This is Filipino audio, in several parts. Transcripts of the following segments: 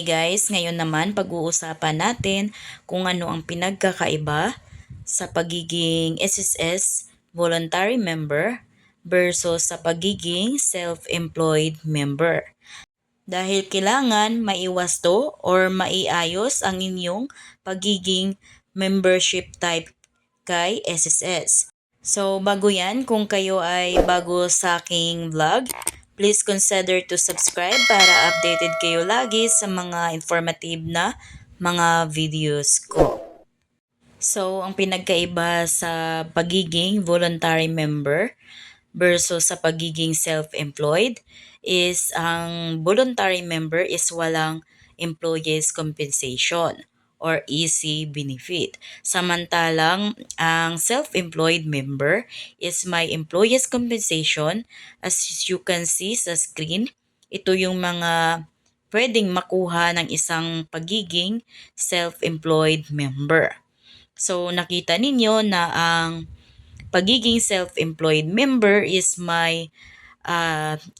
Okay guys, ngayon naman pag-uusapan natin kung ano ang pinagkakaiba sa pagiging SSS voluntary member versus sa pagiging self-employed member. Dahil kailangan maiwas to or maiayos ang inyong pagiging membership type kay SSS. So bago yan, kung kayo ay bago sa aking vlog, please consider to subscribe para updated kayo lagi sa mga informative na mga videos ko. So, ang pinagkaiba sa pagiging voluntary member versus sa pagiging self-employed is ang voluntary member is walang employees compensation or EC benefit. Samantalang ang self-employed member is may employees compensation. As you can see sa screen, ito yung mga pwedeng makuha ng isang pagiging self-employed member. So nakita ninyo na ang pagiging self-employed member is may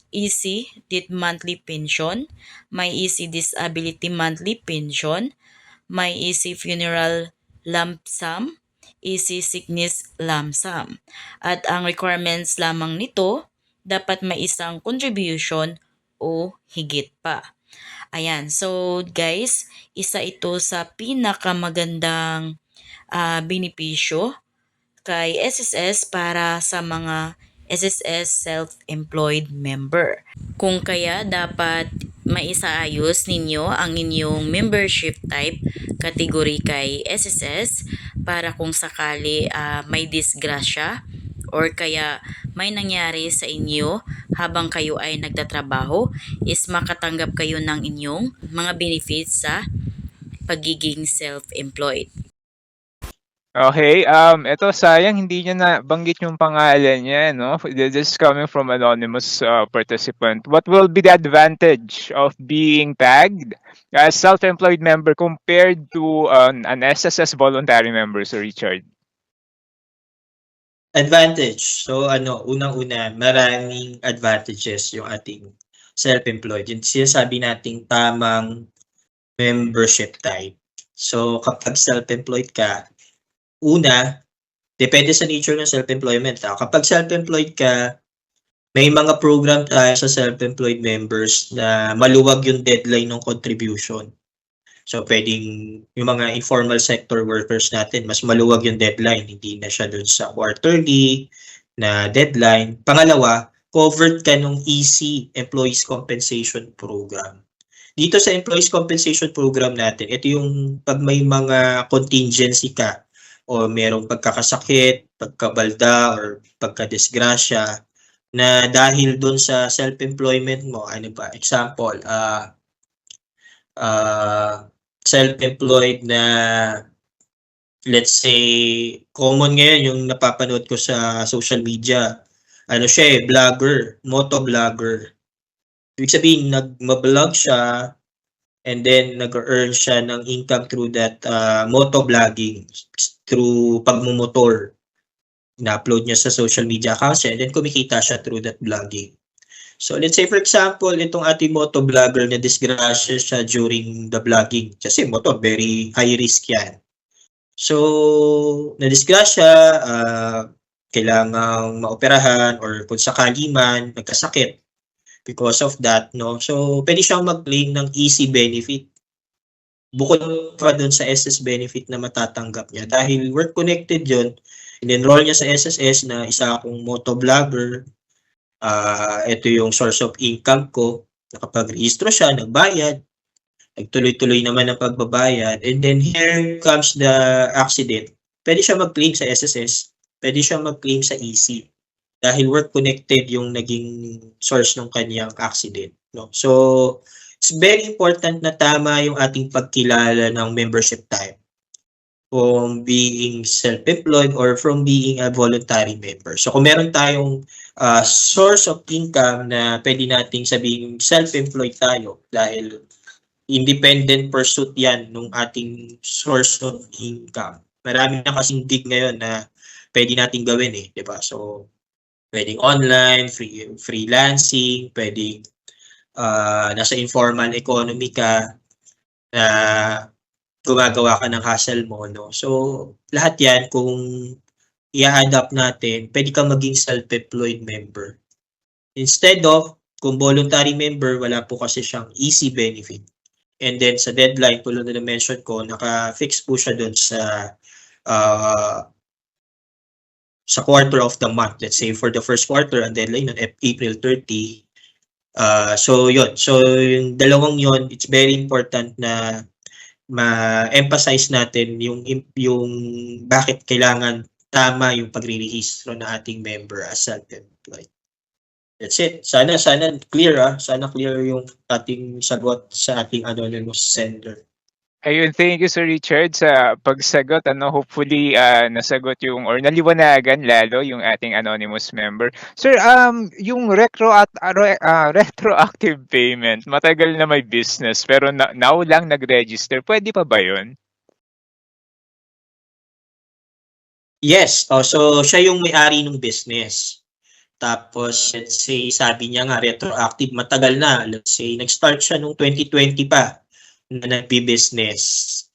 easy monthly pension, may easy disability monthly pension, may easy funeral lump sum, easy sickness lump sum. At ang requirements lamang nito, dapat may isang contribution o higit pa. Ayan, so guys, isa ito sa pinakamagandang benepisyo kay SSS para sa mga SSS self-employed member. Kung kaya dapat maisaayos ninyo ang inyong membership type category kay SSS para kung sakali may disgrasya or kaya may nangyari sa inyo habang kayo ay nagtatrabaho is makatanggap kayo ng inyong mga benefits sa pagiging self-employed. Okay, ito sayang hindi niya nabanggit yung pangalan niya, no? This is coming from anonymous participant. What will be the advantage of being tagged as self-employed member compared to an SSS voluntary member, Sir Richard? Advantage. So unang-una, maraming advantages yung ating self-employed. Yung sinasabi nating tamang membership type. So kapag self-employed ka, una, depende sa nature ng self-employment. Kapag self-employed ka, may mga program tayo sa self-employed members na maluwag yung deadline ng contribution. So pwedeng yung mga informal sector workers natin, mas maluwag yung deadline. Hindi na siya dun sa quarterly na deadline. Pangalawa, covered ka nung EC, Employees Compensation Program. Dito sa Employees Compensation Program natin, ito yung pag may mga contingency ka o merong pagkakasakit, pagkabalda, or pagkadisgrasya na dahil doon sa self-employment mo, ano ba, example, self-employed na, let's say, common ngayon yung napapanood ko sa social media, ano siya vlogger, motovlogger. Ibig sabihin, nag-vlog siya and then nag-earn siya ng income through that motovlogging, through pagmumotor. Na-upload niya sa social media accounts and then kumikita siya through that vlogging. So let's say for example, itong ating motovlogger na disgrasya siya during the vlogging. Kasi motor, very high risk yan. So, na-disgrasya, kailangang maoperahan or kung sakali man, nagkasakit because of that, no? So, pwede siyang mag-claim ng EC benefit. Bukod pa dun sa SS benefit na matatanggap niya. Dahil work-connected yun, in-enroll niya sa SSS na isa akong motovlogger. Ito yung source of income ko. Nakapag-rehistro siya, nagbayad. Nagtuloy-tuloy naman ang pagbabayad. And then here comes the accident. Pwede siya mag-claim sa SSS. Pwede siya mag-claim sa EC. Dahil work-connected yung naging source ng kanyang accident. No? So, it's very important na tama yung ating pagkilala ng membership type. From being self-employed or from being a voluntary member. So, kung meron tayong source of income na pwede nating sabihin self-employed tayo dahil independent pursuit yan nung ating source of income. Marami na kasing gig ngayon na pwede nating gawin di ba? So, pwedeng online, freelancing, pwedeng nasa informal economy ka. na gumagawa ka ng hustle mo, no? So, lahat yan, kung i-adapt natin, pwede ka maging self-employed member. Instead of, kung voluntary member, wala po kasi siyang easy benefit. And then sa deadline, tulad na mention ko, naka-fix po siya doon sa quarter of the month. Let's say for the first quarter, ang deadline ng April 30. So yun. So yung dalawang yun, it's very important na ma-emphasize natin yung bakit kailangan tama yung pagre-rehistro ng ating member as self-employed. That's it. Sana clear Sana clear yung ating sagot sa ating anonymous sender. Ayun, thank you Sir Richard sa pagsagot. Hopefully nasagot yung or naliwanagan lalo yung ating anonymous member. Sir, yung retroactive payment, matagal na may business pero now lang nag-register. Pwede pa ba yun? Yes. So siya yung may-ari ng business. Tapos, let's say, sabi niya nga, retroactive, matagal na. Let's say, nag-start siya nung 2020 pa na nagbi-business.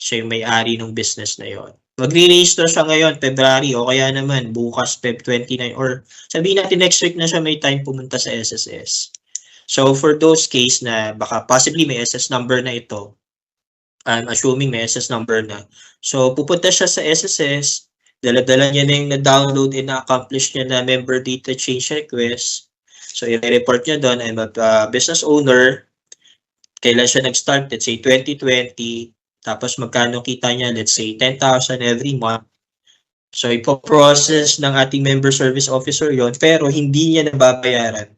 Siya yung may-ari ng business na yon. Magre-register siya ngayon, February, o kaya naman, bukas, Feb 29, or sabihin natin next week na siya may time pumunta sa SSS. So, for those case na baka possibly may SS number na ito, I'm assuming may SS number na. So, pupunta siya sa SSS, dala-dala niya na yung na-download and na-accomplish niya na member data change request. So, i-report niya doon, I'm a business owner. Kailan siya nag-start? Let's say 2020. Tapos magkano kita niya? Let's say 10,000 every month. So, ipoprocess ng ating member service officer yon, pero hindi niya nababayaran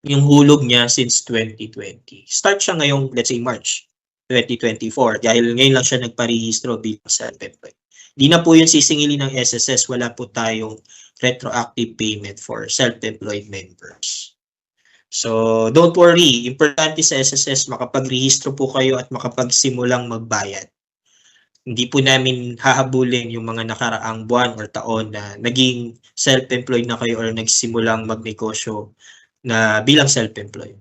yung hulog niya since 2020. Start siya ngayong, let's say, March 2024. Dahil ngayon lang siya nagparehistro bilang self-employed. Di na po yun sisingilin ng SSS. Wala po tayong retroactive payment for self-employed members. So, don't worry. Importante sa SSS, makapag-rehistro po kayo at makapagsimulang magbayad. Hindi po namin hahabulin yung mga nakaraang buwan or taon na naging self-employed na kayo or nagsimulang magnegosyo na bilang self-employed.